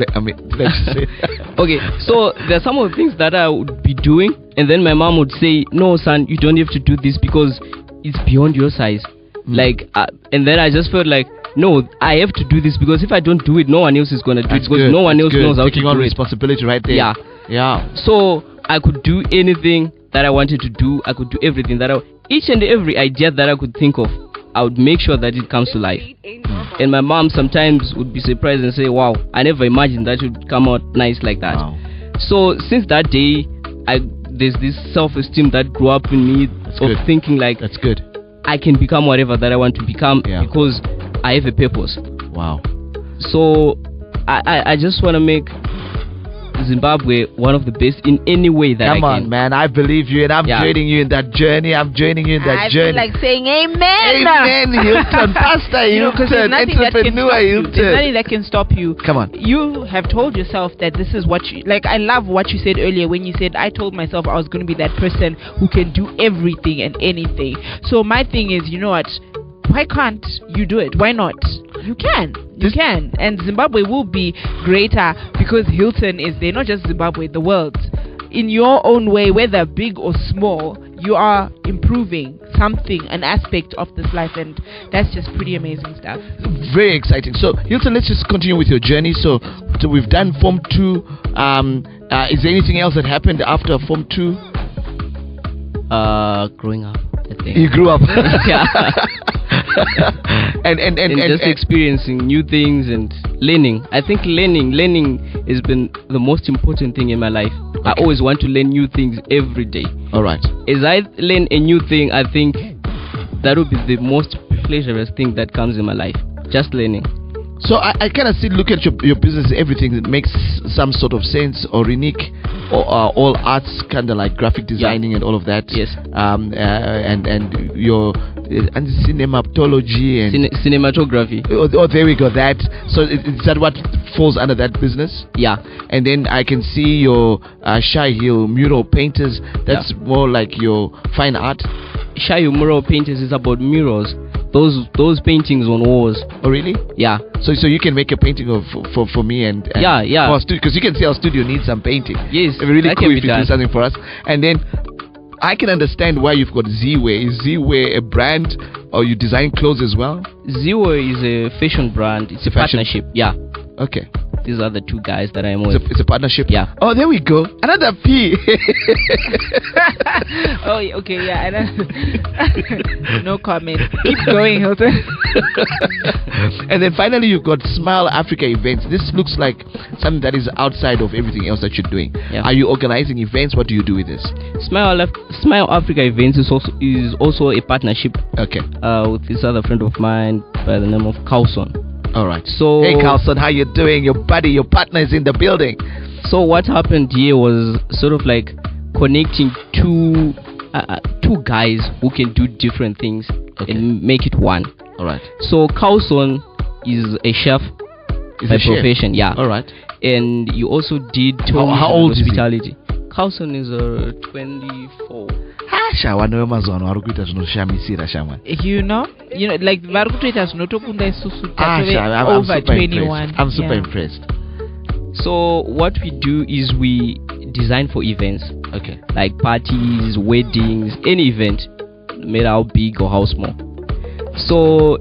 Okay, so there are some of the things that I would be doing, and then my mom would say, no, son, you don't have to do this because it's beyond your size. Like, and then I just felt like, no, I have to do this because if I don't do it, no one else is going to do it, because no one else knows how to do it. Taking on responsibility right there. Yeah. So I could do anything that I wanted to do. I could do everything each and every idea that I could think of, I would make sure that it comes to life. And my mom sometimes would be surprised and say, wow, I never imagined that would come out nice like that. Wow. So since that day, there's this self-esteem that grew up in me thinking like, that's good, I can become whatever that I want to become because I have a purpose. Wow. So I just want to make Zimbabwe one of the best in any way that I can. Come on, man. I believe you, and I'm joining you in that journey. I feel like saying amen. Amen, Hilton. Pastor Hilton, entrepreneur Hilton. There's nothing that can stop you. Come on. You have told yourself that this is what you... Like, I love what you said earlier when you said, I told myself I was going to be that person who can do everything and anything. So my thing is, you know what? Why can't you do it? Why not? You can. You can. And Zimbabwe will be greater because Hilton is there. Not just Zimbabwe, the world. In your own way, whether big or small, you are improving something, an aspect of this life, and that's just pretty amazing stuff. Very exciting. So Hilton, let's just continue with your journey. So we've done Form 2. Is there anything else that happened after Form 2? Growing up, I think. You grew up. Yeah. and just experiencing new things and learning. I think learning has been the most important thing in my life. Okay. I always want to learn new things every day. All right. As I learn a new thing, I think that would be the most pleasurous thing that comes in my life. Just learning. So I kind of look at your business, everything that makes some sort of sense, or unique, or all arts, kind of like graphic designing and all of that. Yes. And your and cinematology and cinematography. Oh, there we go. That. So is that what falls under that business? Yeah. And then I can see your Shy Hill mural painters. That's more like your fine art. Shy Hill mural painters is about murals. Those paintings on walls. Oh really? Yeah. So you can make a painting of for me and yeah. Because you can see our studio needs some painting. Yes. It'd be really cool if you do something for us. And then I can understand why you've got Z-Wear. Is Z-Wear a brand, or you design clothes as well? Z-Wear is a fashion brand. It's a partnership. Yeah. Okay. These are the two guys that I'm with. It's a partnership? Yeah. Oh, there we go. Another P. Oh, okay, yeah. No comment. Keep going, Hilton. And then finally, you've got Smile Africa events. This looks like something that is outside of everything else that you're doing. Yeah. Are you organizing events? What do you do with this? Smile Africa events is also a partnership. Okay. With this other friend of mine by the name of Carlson. All right. So hey Carlson, how you doing? Your buddy, your partner is in the building. So what happened here was sort of like connecting two guys who can do different things and make it one. All right. So Carlson is a chef by profession. Yeah. All right. And you also did how old hospitality. Carlson is 24. You know, like over 21. I'm super impressed. So what we do is we design for events. Okay. Like parties, weddings, any event, no matter how big or how small. So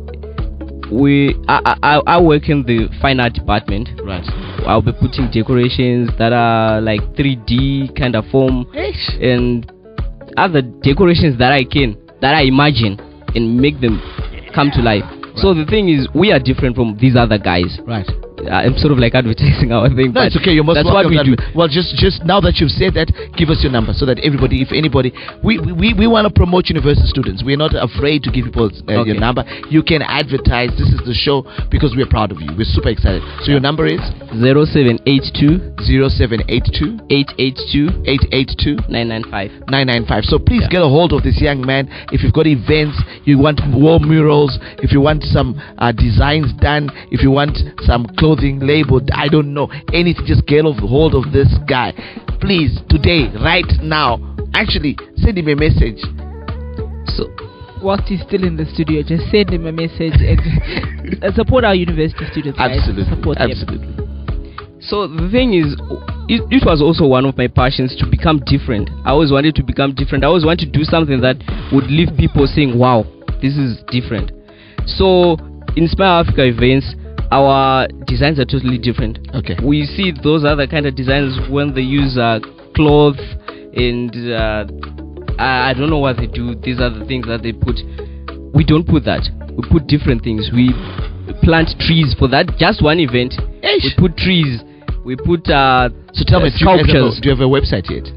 I work in the fine art department. Right. I'll be putting decorations that are like 3D kind of form and other decorations that I imagine and make them come to life. Right. So the thing is, we are different from these other guys. Right. I'm sort of like advertising our thing. No, it's okay. You're most welcome. That's what we do. Well, just now that you've said that, give us your number so that everybody, if anybody, we want to promote university students. We're not afraid to give people your number. You can advertise. This is the show because we're proud of you. We're super excited. So your number is 0782 0882 882 995. So please get a hold of this young man. If you've got events, you want wall murals, if you want some designs done, if you want some clothing labeled, I don't know, anything, just get a hold of this guy. Please, today, right now, actually, send him a message. So, whilst he's still in the studio, just send him a message and support our university students. Absolutely. Support Absolutely. Them. So the thing is, it was also one of my passions to become different. I always wanted to become different. I always wanted to do something that would leave people saying, wow, this is different. So in Smile Africa events, our designs are totally different. Okay. We see those other kind of designs when they use cloth and I don't know what they do. These are the things that they put. We don't put that. We put different things. We plant trees for that. Just one event. We put trees. We put so tell me, sculptures. Do you have a website yet?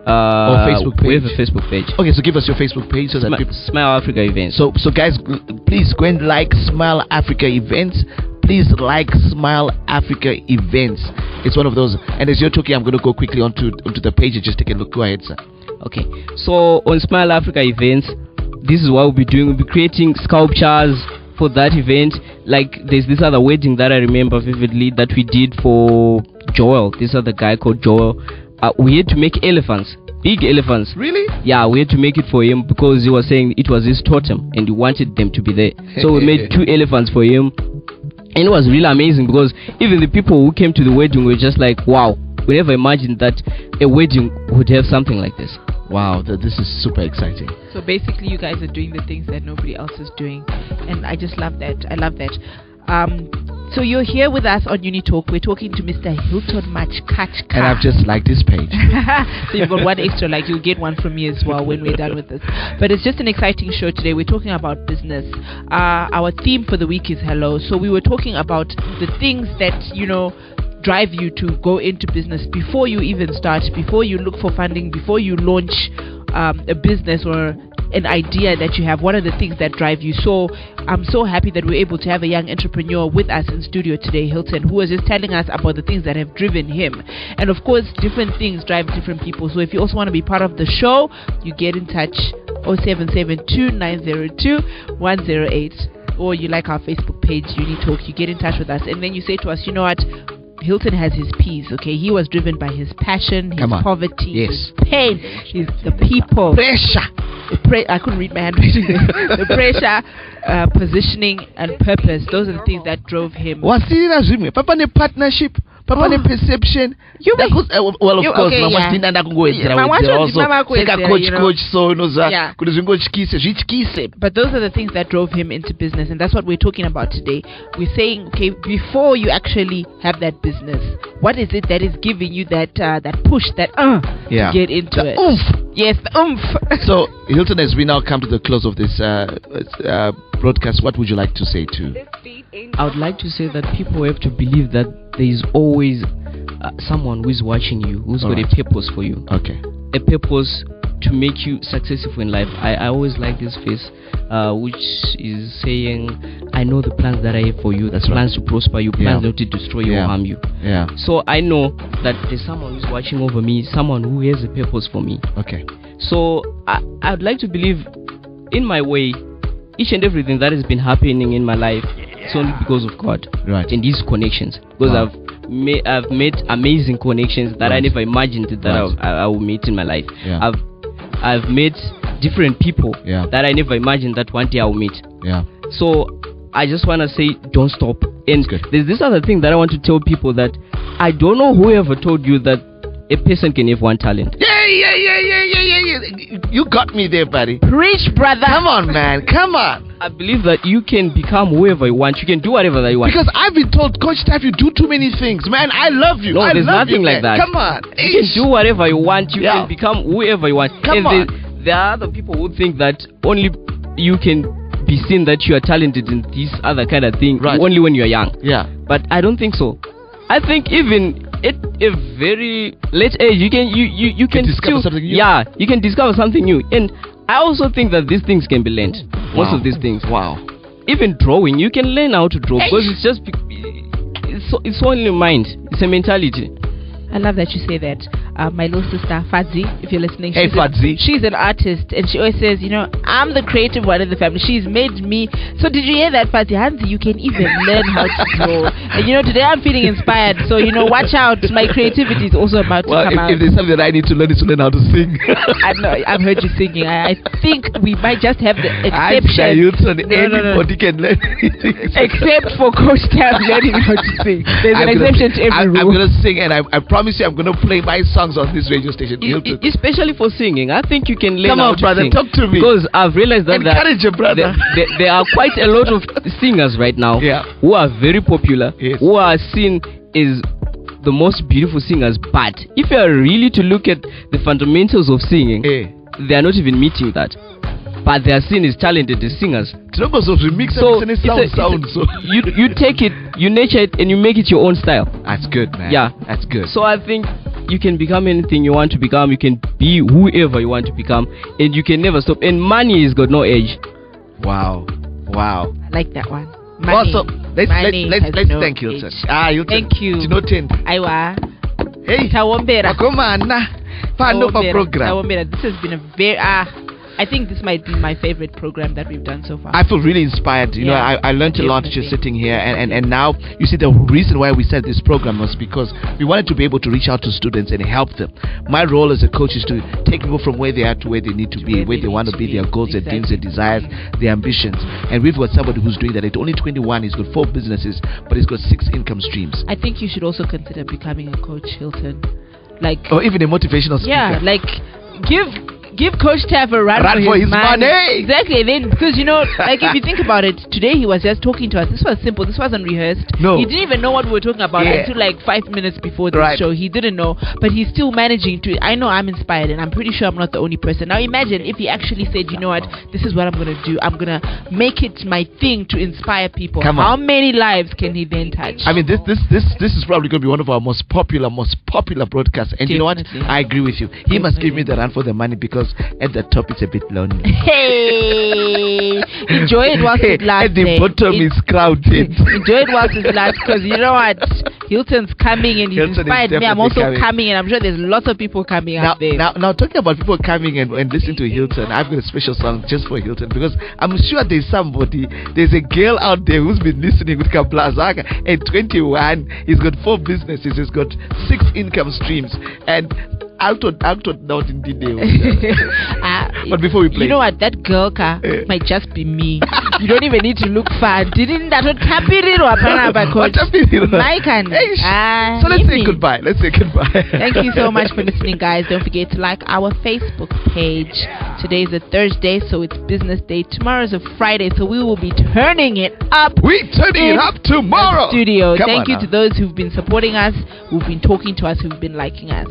Or Facebook page? We have a Facebook page. Okay, so give us your Facebook page so that people... Smile Africa Events. So guys, please go and like Smile Africa Events. Please like Smile Africa Events. It's one of those. And as you're talking, I'm going to go quickly onto the page and just take a look. Go ahead, sir. Okay. So on Smile Africa Events, this is what we'll be doing. We'll be creating sculptures for that event. Like there's this other wedding that I remember vividly that we did for Joel. This other guy called Joel. We had to make elephants, big elephants. Really? Yeah, we had to make it for him because he was saying it was his totem and he wanted them to be there. So we made 2 elephants for him. And it was really amazing because even the people who came to the wedding were just like, wow, we never imagined that a wedding would have something like this. Wow, this is super exciting. So basically, you guys are doing the things that nobody else is doing, and I just love that. I love that. So you're here with us on UniTalk. We're talking to Mr. Hilton Machkachka. And I've just liked this page. So you've got one extra like. You'll get one from me as well when we're done with this. But it's just an exciting show today. We're talking about business. Our theme for the week is hello. So we were talking about the things that, drive you to go into business before you even start, before you look for funding, before you launch a business or an idea that you have. What are the things that drive you? So I'm so happy that we're able to have a young entrepreneur with us in studio today, Hilton, who was just telling us about the things that have driven him. And of course, different things drive different people. So if you also want to be part of the show, you get in touch 0772-902-108, or you like our Facebook page, UniTalk. You get in touch with us, and then you say to us, you know what, Hilton has his P's, okay? He was driven by his passion, his poverty, his pain, the people. Pressure. I couldn't read my handwriting. The pressure, positioning, and purpose. Those are the things that drove him. Papa ne partnership, Papa ne perception. Well, of course, but those are the things that drove him into business, and that's what we're talking about today. We're saying, okay, before you actually have that business, what is it that is giving you that push, that to get into it? Oomph. Yes, the oomph. So, Hilton, as we now come to the close of this broadcast, what would you like to say to? I would like to say that people have to believe that there is always someone who is watching you, who's got a purpose for you. Okay. A purpose to make you successful in life. I always like this phrase, which is saying, I know the plans that I have for you. That's plans to prosper you, plans not to destroy you or harm you. Yeah. So I know that there's someone who's watching over me, someone who has a purpose for me. Okay. So I would like to believe, in my way, each and everything that has been happening in my life, it's only because of God. Right. And these connections. Because I've made amazing connections that I never imagined that I would meet in my life. Yeah. I've met different people that I never imagined that one day I will meet. Yeah. So I just want to say, don't stop. And there's this other thing that I want to tell people, that I don't know whoever told you that a person can have one talent. Yeah. You got me there, buddy. Preach, brother. Come on, man. Come on. I believe that you can become whoever you want. You can do whatever that you want. Because I've been told, Coach Taf, you do too many things. Man, I love you. No, there's nothing like that. Come on. You can do whatever you want. You can become whoever you want. Come on. There are other people who think that only you can be seen that you are talented in this other kind of thing only when you are young. Yeah. But I don't think so. I think even at a very late age, you can discover something new. Yeah, you can discover something new. And I also think that these things can be learned. Most of these things. Wow. Even drawing, you can learn how to draw, because it's just it's only a mind. It's a mentality. I love that you say that. My little sister Fadzi, if you're listening, she's an artist, and she always says, I'm the creative one in the family. She's made me. So did you hear that, Fadzi? Hansi, you can even learn how to draw. And today I'm feeling inspired. So watch out. My creativity is also about to come out. If there's something that I need to learn, is to learn how to sing. I know. I've heard you singing. I think we might just have the exception. Anybody can learn anything. Except for Coach Taf learning how to sing. There's an exception to every rule. I'm gonna sing, and I promise you, I'm gonna play my songs on this radio station. Especially for singing, I think you can learn how to brother, sing. talk to me. Because I've realized that encourage your brother. There are quite a lot of singers right now who are very popular, who are seen as the most beautiful singers. But if you are really to look at the fundamentals of singing, they are not even meeting that. But they are seen as talented as singers. So you take it, you nurture it, and you make it your own style. That's good, man. Yeah, that's good. So I think you can become anything you want to become. You can be whoever you want to become, and you can never stop. And money has got no age. Wow. I like that one. Money. Also, let's thank you, sir. Thank you. Aiwa. Hey. Tawombera. Program. This has been a very I think this might be my favorite program that we've done so far. I feel really inspired. You know, I learned a lot just sitting here, and now you see the reason why we set this program was because we wanted to be able to reach out to students and help them. My role as a coach is to take people from where they are to where they need to be, where they want to be, their goals, their dreams, their desires, their ambitions. And we've got somebody who's doing that. At only 21, he's got 4 businesses, but he's got 6 income streams. I think you should also consider becoming a coach, Hilton. Or even a motivational speaker. Yeah, like give Coach Taf a run for his money. Exactly. Then, because like if you think about it, today he was just talking to us. This was simple. This wasn't rehearsed. No. He didn't even know what we were talking about until like 5 minutes before the show. He didn't know, but he's still managing to. I know I'm inspired, and I'm pretty sure I'm not the only person. Now imagine if he actually said, you know what, this is what I'm gonna do. I'm gonna make it my thing to inspire people. How many lives can he then touch? I mean, this is probably gonna be one of our most popular broadcasts. And you know what? I agree with you. He must give me the run for the money because at the top it's a bit lonely. Hey, enjoy it whilst it lasts. At the bottom is crowded. Enjoy it whilst it lasts, because you know what? Hilton's coming and he's inspired me. I'm also coming, and I'm sure there's lots of people coming out there. Now talking about people coming and listening to Hilton, I've got a special song just for Hilton, because I'm sure there's a girl out there who's been listening with Kaplazaga. At 21, he's got 4 businesses, he's got 6 income streams, and I'll talk not in detail. But before we play, you know what? That girl might just be me. You don't even need to look far. Didn't that what So let's say goodbye. Thank you so much for listening, guys. Don't forget to like our Facebook page. Today is a Thursday, so it's business day. Tomorrow is a Friday, so we will be turning it up. We're turning it up tomorrow. Studio. Thank you to those who've been supporting us, who've been talking to us, who've been liking us.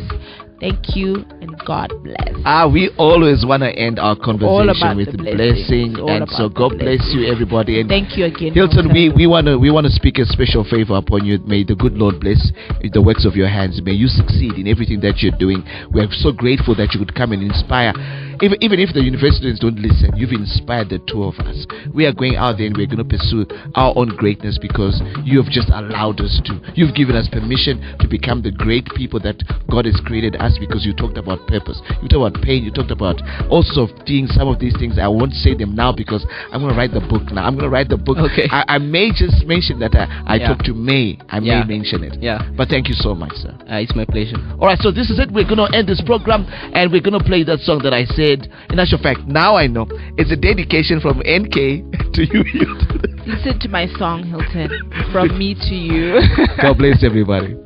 Thank you and God bless. We always want to end our conversation with blessing, and so God bless you, everybody. And thank you again, Hilton. We want to speak a special favor upon you. May the good Lord bless the works of your hands. May you succeed in everything that you're doing. We are so grateful that you could come and inspire. Even if the university students don't listen, you've inspired the 2 of us. We are going out there and we're going to pursue our own greatness because you have just allowed us to. You've given us permission to become the great people that God has created us, because you talked about purpose, you talked about pain, you talked about all sorts of things. Some of these things I won't say them now because I'm going to write the book now. I'm going to write the book. Okay. I may just mention that I talked to May. I may mention it. Yeah. But thank you so much, sir. It's my pleasure. All right, so this is it. We're going to end this program and we're going to play that song that I said. In actual fact, now I know it's a dedication from N-Kay to you, Hilton. Listen to my song, Hilton. From me to you. God bless everybody.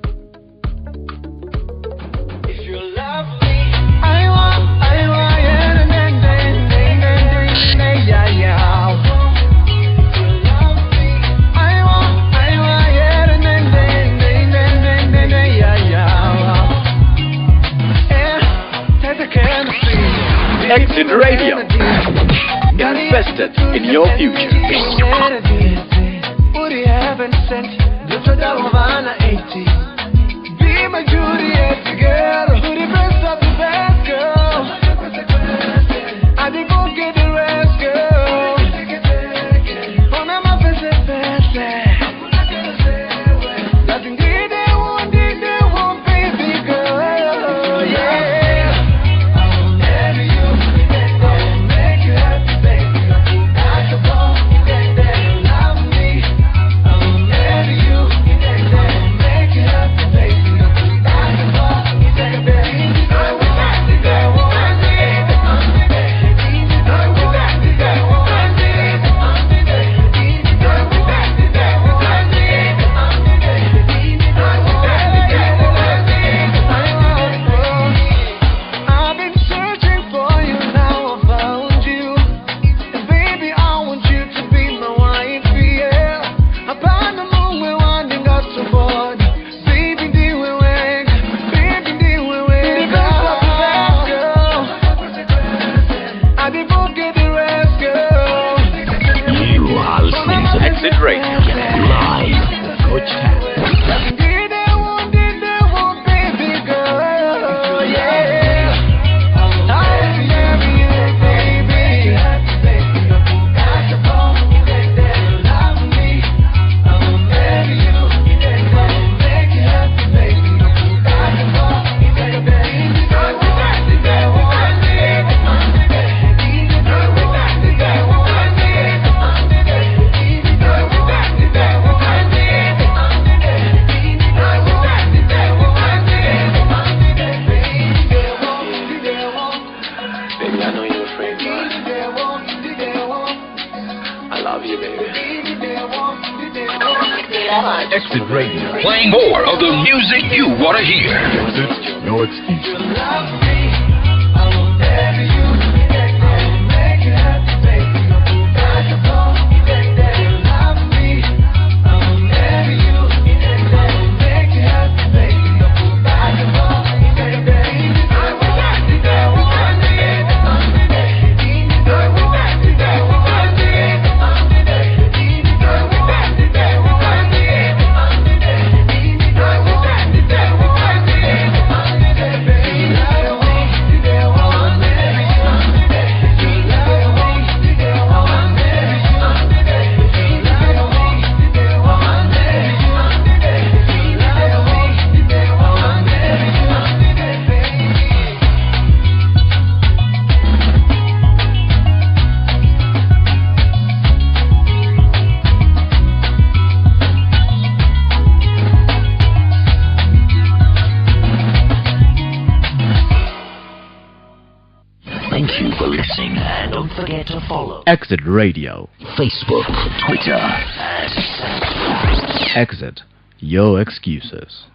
Exit Radio. Invested in your future. Be my Juliet girl, the best of the best girl. I think we'll get the rest, girl. On my face, nothing did they want, baby girl. Yeah. love you, baby. Exit Radio. Playing more of the music you want to hear. No excuse. Thank you for listening, and don't forget to follow Exit Radio, Facebook, Twitter, and Exit Your Excuses.